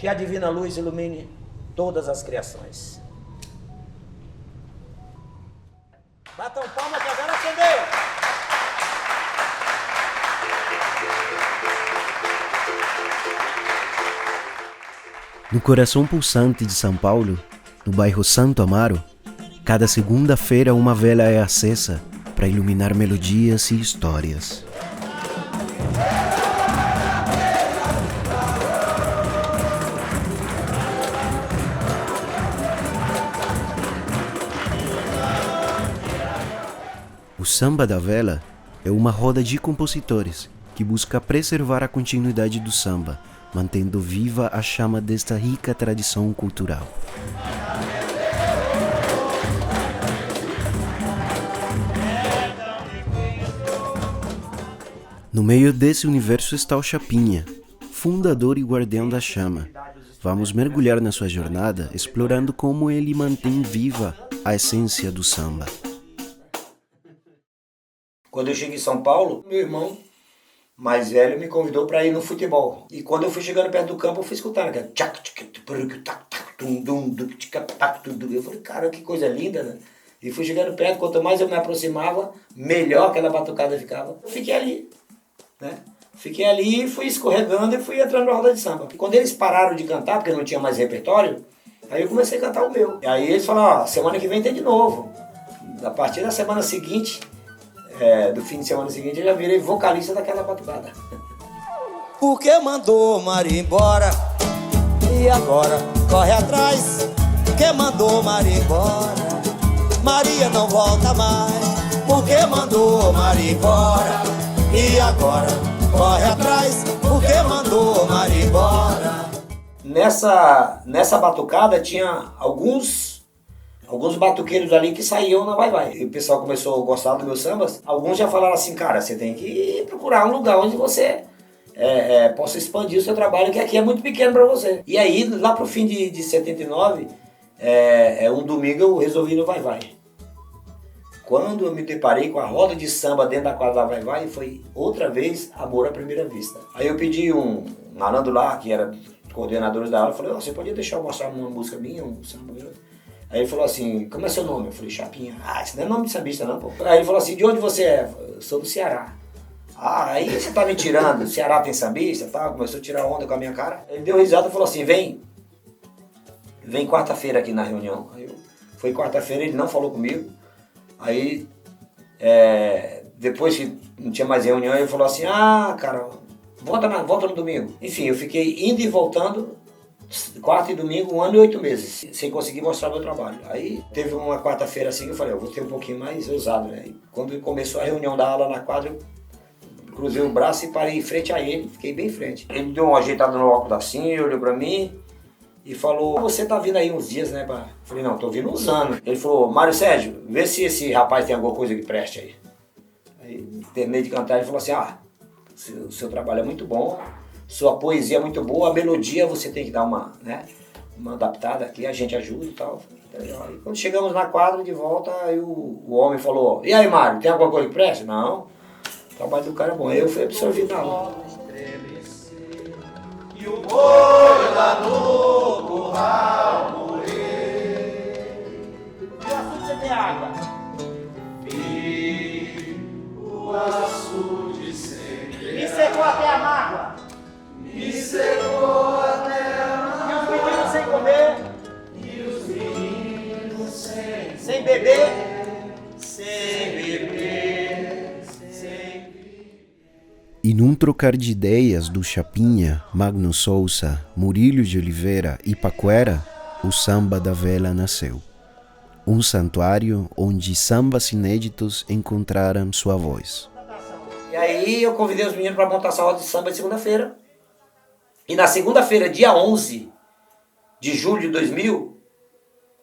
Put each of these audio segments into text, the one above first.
Que a divina luz ilumine todas as criações. Batam palma que agora acendeu! No coração pulsante de São Paulo, no bairro Santo Amaro, cada segunda-feira uma vela é acesa para iluminar melodias e histórias. O Samba da Vela é uma roda de compositores que busca preservar a continuidade do samba, mantendo viva a chama desta rica tradição cultural. No meio desse universo está o Chapinha, fundador e guardião da chama. Vamos mergulhar na sua jornada, explorando como ele mantém viva a essência do samba. Quando eu cheguei em São Paulo, meu irmão mais velho me convidou para ir no futebol. E quando eu fui chegando perto do campo, eu fui escutando. Eu falei, cara, que coisa linda, né? E fui chegando perto, quanto mais eu me aproximava, melhor aquela batucada ficava. Eu fiquei ali, né? Fiquei ali, fui escorregando e fui entrando na roda de samba. E quando eles pararam de cantar, porque não tinha mais repertório, aí eu comecei a cantar o meu. E aí eles falaram, ó, semana que vem tem de novo. A partir da semana seguinte, do fim de semana seguinte, eu já virei vocalista daquela batucada. Porque mandou Maria embora e agora corre atrás. Porque mandou Maria embora, Maria não volta mais. Porque mandou Maria embora e agora corre atrás. Porque mandou Maria embora. Nessa batucada tinha alguns batuqueiros ali que saíam na vai-vai. E o pessoal começou a gostar dos meus sambas. Alguns já falaram assim, cara, você tem que procurar um lugar onde você possa expandir o seu trabalho, que aqui é muito pequeno para você. E aí, lá pro fim de 79, um domingo eu resolvi ir no vai-vai. Quando eu me deparei com a roda de samba dentro da quadra da vai-vai, foi outra vez amor à primeira vista. Aí eu pedi um Nalando lá, que era coordenador da aula, eu falei, você podia deixar eu mostrar uma música minha, um samba meu? Aí ele falou assim, como é seu nome? Eu falei, Chapinha. Ah, isso não é nome de sambista não, pô. Aí ele falou assim, de onde você é? Eu sou do Ceará. Ah, aí você tá me tirando, o Ceará tem sambista, tá? Começou a tirar onda com a minha cara. Ele deu risada e falou assim, vem quarta-feira aqui na reunião. Aí foi quarta-feira, ele não falou comigo. Aí, depois que não tinha mais reunião, ele falou assim, ah, cara, volta no domingo. Enfim, eu fiquei indo e voltando, quarta e domingo, 1 ano e 8 meses, sem conseguir mostrar meu trabalho. Aí teve uma quarta-feira assim que eu falei, eu vou ter um pouquinho mais ousado, né? E quando começou a reunião da aula na quadra, eu cruzei o braço e parei em frente a ele, fiquei bem em frente. Ele deu uma ajeitada no óculos assim, olhou pra mim e falou, você tá vindo aí uns dias, né, pá? Eu falei, não, tô vindo uns anos. Ele falou, Mário Sérgio, vê se esse rapaz tem alguma coisa que preste aí. Aí terminei de cantar, ele falou assim, o seu trabalho é muito bom, sua poesia é muito boa, a melodia você tem que dar uma adaptada aqui, a gente ajuda e tal. Aí quando chegamos na quadra de volta, aí o homem falou, e aí Mário, tem alguma coisa que preste? Não, o trabalho do cara é bom. Aí eu fui absorvido na aula. E o boi lá no curral morrer. E o açude você tem água? E o açude sempre Me secou até a mágoa. me secou até a E os meninos sem comer, e os meninos sem beber, sem beber, E num trocar de ideias do Chapinha, Magno Souza, Murilo de Oliveira e Paquera, o Samba da Vela nasceu. Um santuário onde sambas inéditos encontraram sua voz. E aí eu convidei os meninos para montar essa roda de samba de segunda-feira. E na segunda-feira, dia 11 de julho de 2000,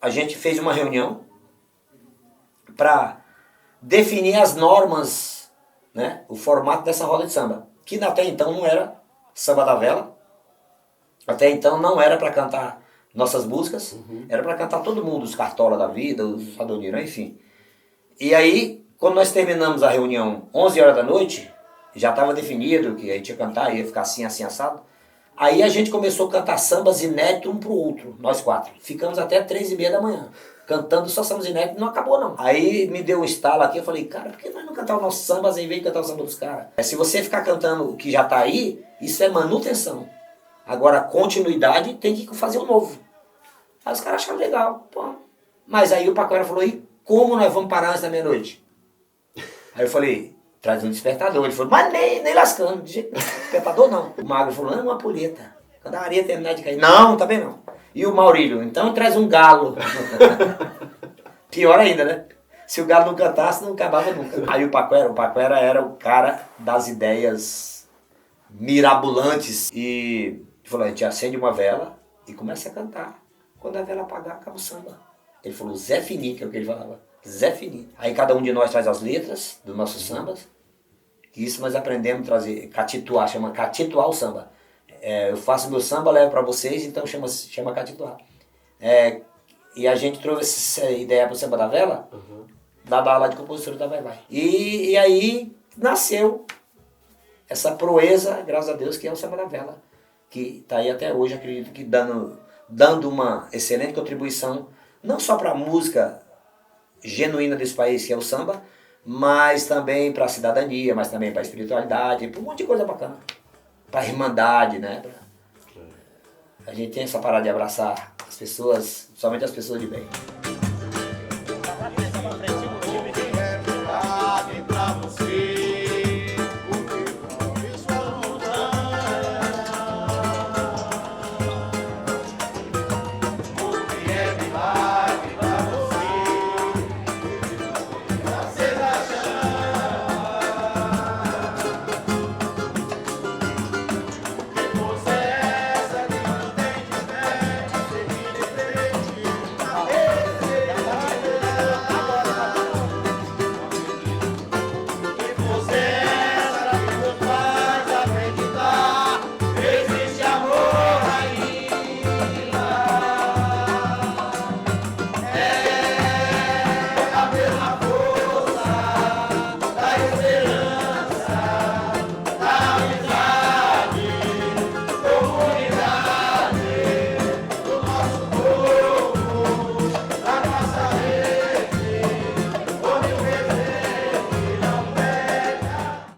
a gente fez uma reunião para definir as normas, né, o formato dessa roda de samba. Que até então não era samba da vela. Até então não era para cantar nossas músicas. Era para cantar todo mundo, os Cartola da vida, os Adoniran, enfim. E aí, quando nós terminamos a reunião 11 horas da noite, já estava definido que a gente ia cantar, ia ficar assim, assim, assado. Aí a gente começou a cantar sambas inéditos um pro outro, nós 4. Ficamos até 3h30 da manhã, cantando só sambas inéditos, não acabou não. Aí me deu um estalo aqui, eu falei, cara, por que nós não cantar os nossos sambas em vez de cantar o samba dos caras? Se você ficar cantando o que já tá aí, isso é manutenção. Agora, continuidade, tem que fazer o novo. Aí os caras acharam legal, pô. Mas aí o Paquera falou, e como nós vamos parar antes da meia-noite? Aí eu falei, traz um despertador. Ele falou, mas nem lascando, de jeito nenhum. Despertador não. O Magro falou, não, uma puleta. Quando a areia terminar de cair. Não, também não. E o Maurílio, então traz um galo. Pior ainda, né? Se o galo não cantasse, não acabava nunca. Aí o Paquera era o cara das ideias mirabolantes. E falou, a gente acende uma vela e começa a cantar. Quando a vela apagar, acaba o samba. Ele falou, Zé Fini, que é o que ele falava. Zé Fini. Aí cada um de nós traz as letras dos nossos sambas. Isso nós aprendemos a trazer, catituar, chama catituar o samba. Eu faço meu samba, levo para vocês, então chama catituar. E a gente trouxe essa ideia para o Samba da Vela, da aula de compositora da Vai Vai. E aí nasceu essa proeza, graças a Deus, que é o Samba da Vela. Que está aí até hoje, acredito que dando uma excelente contribuição, não só para a música genuína desse país, que é o samba, mas também para a cidadania, mas também para a espiritualidade, para um monte de coisa bacana. Para a irmandade, né? A gente tem essa parada de abraçar as pessoas, somente as pessoas de bem.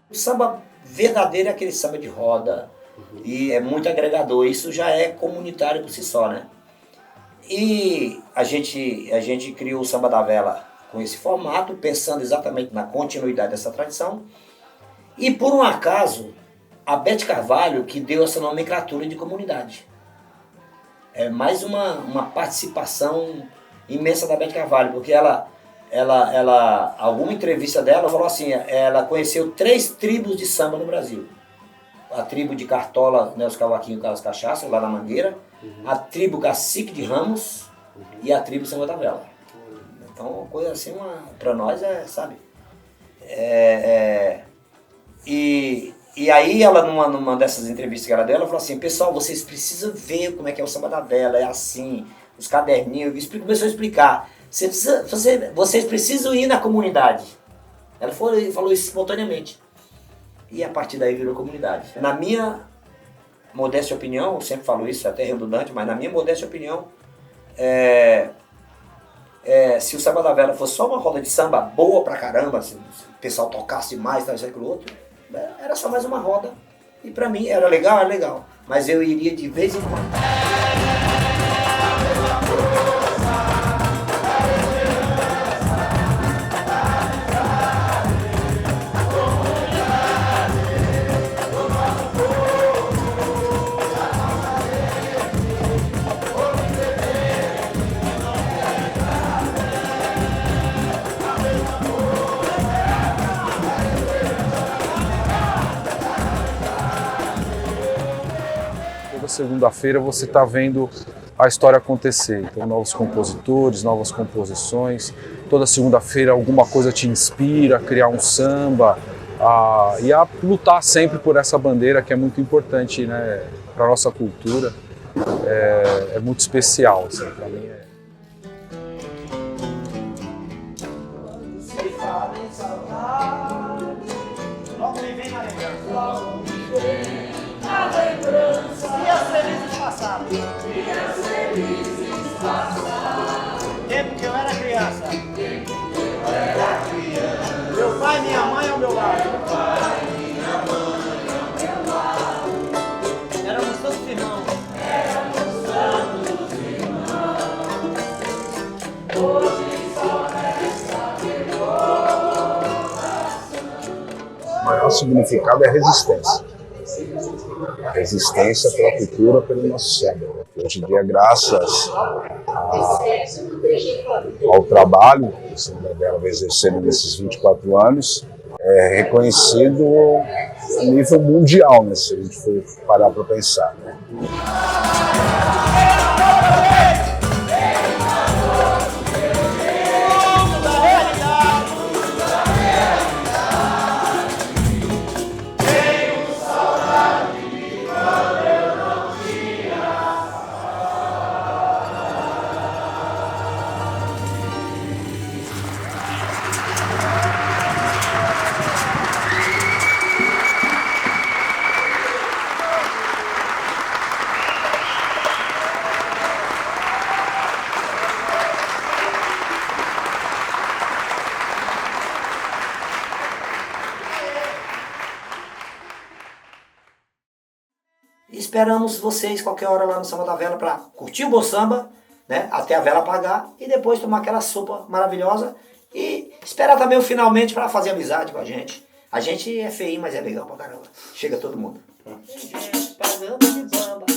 O samba verdadeiro é aquele samba de roda e é muito agregador, isso já é comunitário por si só, né? E a gente criou o Samba da Vela com esse formato, pensando exatamente na continuidade dessa tradição. E por um acaso, a Beth Carvalho que deu essa nomenclatura de comunidade. É mais uma participação imensa da Beth Carvalho, porque ela alguma entrevista dela falou assim, ela conheceu 3 tribos de samba no Brasil. A tribo de Cartola, né, os Cavaquinhos Carlos Cachaça, lá na Mangueira, a tribo Cacique de Ramos e a tribo Samba da Vela. Então, uma coisa assim, pra nós sabe? E aí ela, numa dessas entrevistas que ela deu, ela falou assim, pessoal, vocês precisam ver como é que é o Samba da Vela, é assim, os caderninhos, começou a explicar. Vocês precisam ir na comunidade. Ela falou isso espontaneamente. E a partir daí virou comunidade. Na minha modesta opinião, eu sempre falo isso, é até redundante, mas na minha modesta opinião, se o Samba da Vela fosse só uma roda de samba boa pra caramba, se o pessoal tocasse mais, tal, isso, aquilo, outro, era só mais uma roda. E pra mim era legal, mas eu iria de vez em quando. Segunda-feira você está vendo a história acontecer, então novos compositores, novas composições, toda segunda-feira alguma coisa te inspira a criar um samba e a lutar sempre por essa bandeira que é muito importante, né, para a nossa cultura, é muito especial, assim, para mim E a Tempo que eu era criança. Meu pai e minha mãe ao meu lado. Éramos todos irmãos. O maior significado é a resistência. A resistência pela cultura, pelo nosso samba. Hoje em dia, graças ao trabalho que o Samba da Vela vem exercendo nesses 24 anos, é reconhecido a nível mundial, né, se a gente for parar para pensar. Né? Esperamos vocês qualquer hora lá no Samba da Vela para curtir o Bom Samba, né, até a vela apagar e depois tomar aquela sopa maravilhosa e esperar também o finalmente para fazer amizade com a gente. A gente é feinho, mas é legal pra caramba. Chega todo mundo. Pagando de bamba.